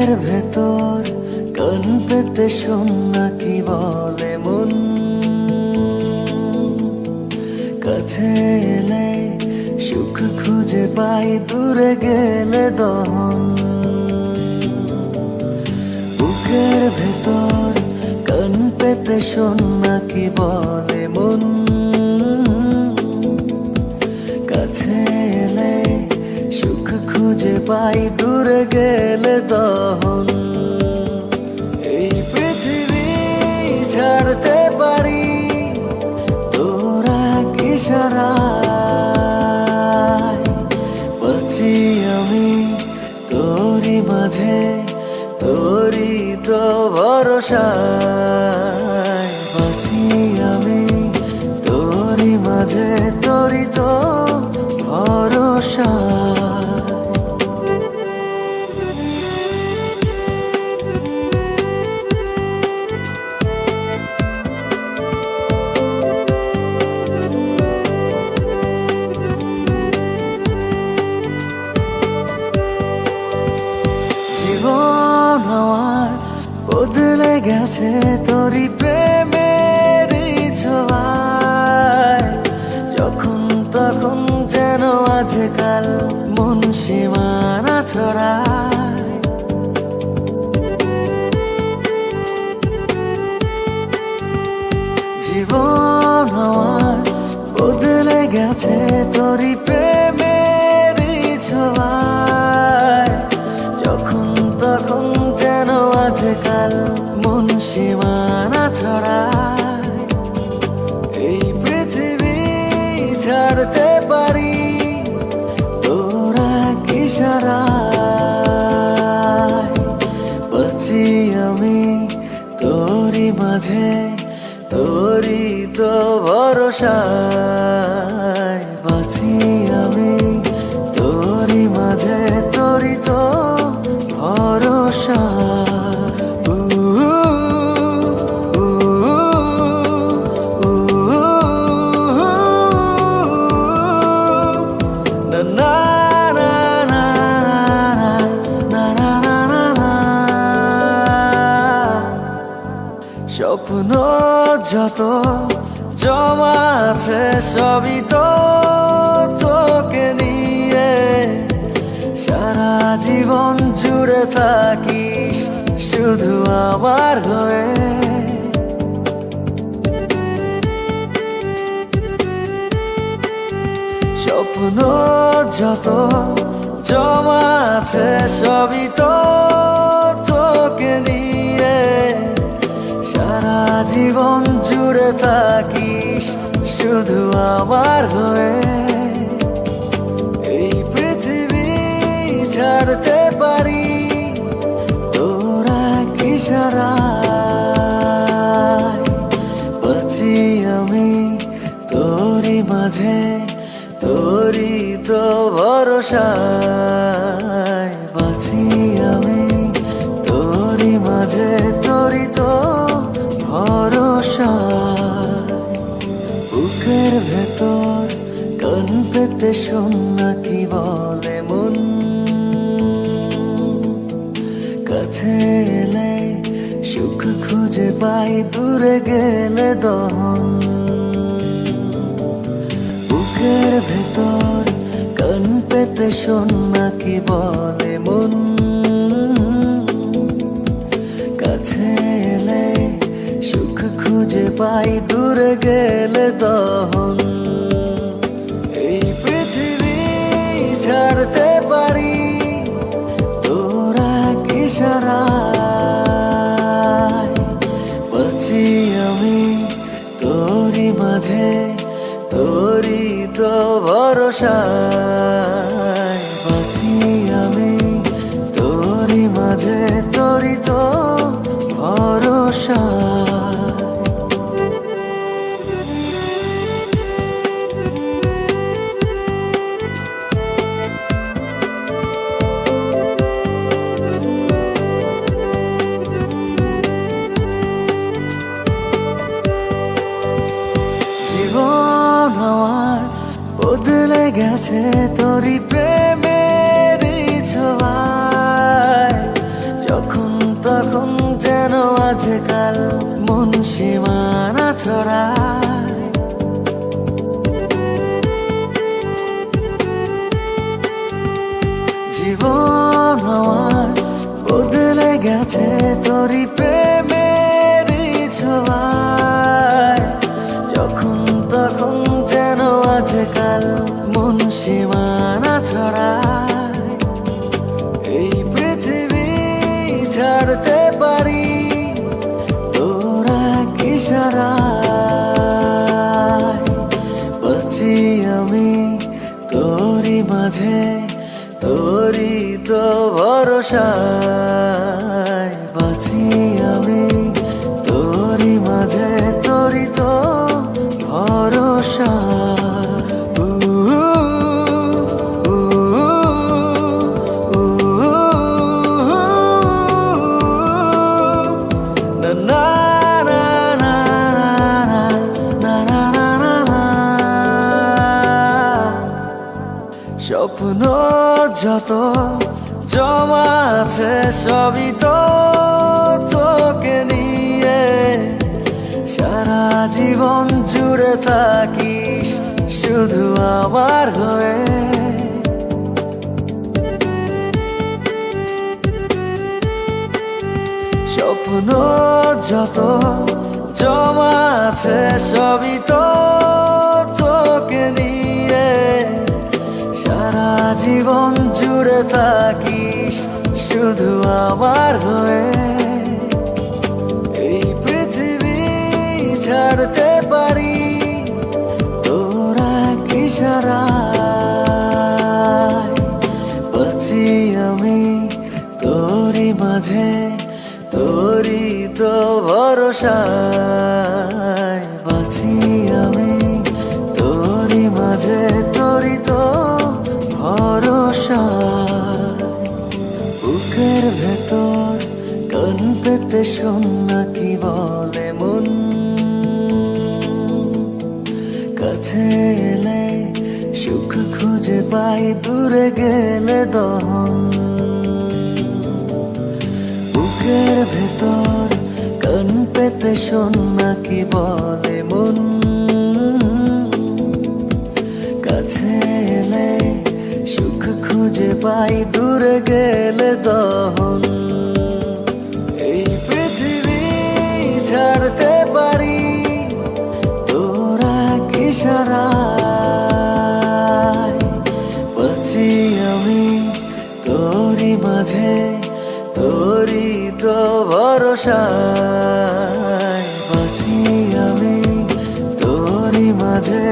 বুকের ভেতর কান পেতে শোন না কি বলে মন, কাছে এলে সুখ খুঁজে পাই, দূরে গেলে দহন। বুকের ভেতর কান পেতে শোন না কি বলে মন, কাছে এলে সুখ খুঁজে পাই, দূরে গেলে দহন। এই পৃথিবী ছাড়তে পারি তোরা ইশারায়, বাঁচি আমি তোরি মাঝে, তোরি তো ভরসায়। বাঁচি আমি তোরি মাঝে, তোরি তো ভরসা। জীবন আমার বদলে গেছে তোরি প্রেমের ছোঁয়ায়, যখন তখন যেন আজকাল মন সীমানা ছড়ায়। জীবন আমার বদলে গেছে তোরি প্রেমের ছোঁয়ায়, যখন তখন যেন আজকাল মন সীমানা ছড়ায়। এই পৃথিবী ছাড়তে পারি তোরা ইশারায়, বাঁচি আমি তোরি মাঝে, তোরি তো ভরসায়। বাঁচি আমি তোরি মাঝে, তোরি তো ভরসা। স্বপ্ন যত জমা আছে সবই তো তোকে নিয়ে, সারা জীবন জুড়ে থাকিস শুধু আমার হয়ে। স্বপ্ন যত জমা আছে সবই তো তোকে নিয়ে, সারা জীবন জুড়ে থাকিস শুধু আমার হয়ে। এই পৃথিবী ছাড়তে পারি তোরা ইশারায়, বাঁচি আমি তোরি মাঝে, তোরি তো ভরসায়। বাঁচি আমি তোরি মাঝে, তোরি তো ভরসা। বুকের ভেতর কান পেতে শোন না কি বলে মন, কাছে এলে সুখ খুঁজে পাই, দূরে গেলে দহন। বুকের ভেতর কান পেতে শোন না কি বলে মন, কাছে এলে সুখ খুঁজে পাই, দূরে গেলে দহন। এই পৃথিবী ছাড়তে পারি তোরা ইশারায়, বাঁচি আমি তোরি মাঝে, তোরি তো ভরসায়। বাঁচি আমি তোরি মাঝে, তোরি তো ভরসা। জীবন আমার বদলে গেছে তোরি প্রেমের ছোঁয়ায়, যখন তখন যেন আজকাল মন সীমানা ছড়ায়। জীবন আমার বদলে গেছে তোরই প্রেমেরই ছোঁয়ায়। যখন তখন যেন আজকাল মন সীমানা ছড়ায়। এই পৃথিবী ছাড়তে পারি তোরা ইশারায়। বাঁচি আমি তোরই মাঝে, তোরই তো ভরসায়। বাঁচি আমি তোরই মাঝে, তোরই তো ভরসা। স্বপ্ন যত জমা আছে সবই তো তোকে নিয়ে। সারা জীবন জুড়ে থাকিস শুধু আমার হয়ে। স্বপ্ন যত জমা আছে সবই তো তোকে নিয়ে। সারা জীবন জুড়ে থাকিস শুধু আমার হয়ে। এই পৃথিবী ছাড়তে পারি তোরা ইশারায়। বাঁচি আমি তোরই মাঝে, তোরই তো ভরসায়। বাঁচি আমি তোরই মাঝে, তোরই তো ভরসা। বুকের ভেতর কান পেতে শোন না কি বলে মন। কাছে এলে সুখ খুঁজে পাই, দূরে গেলে দহন। বুকের ভেতর কান পেতে শোন না কি বলে মন। কাছে এলে সুখ খুঁজে পাই, দূরে গেলে দহন। এই পৃথিবী ছাড়তে পারি তোরা ইশারায়। বাঁচি আমি তোরই মাঝে, তোরই তো ভরসায়। বাঁচি আমি তোরই মাঝে।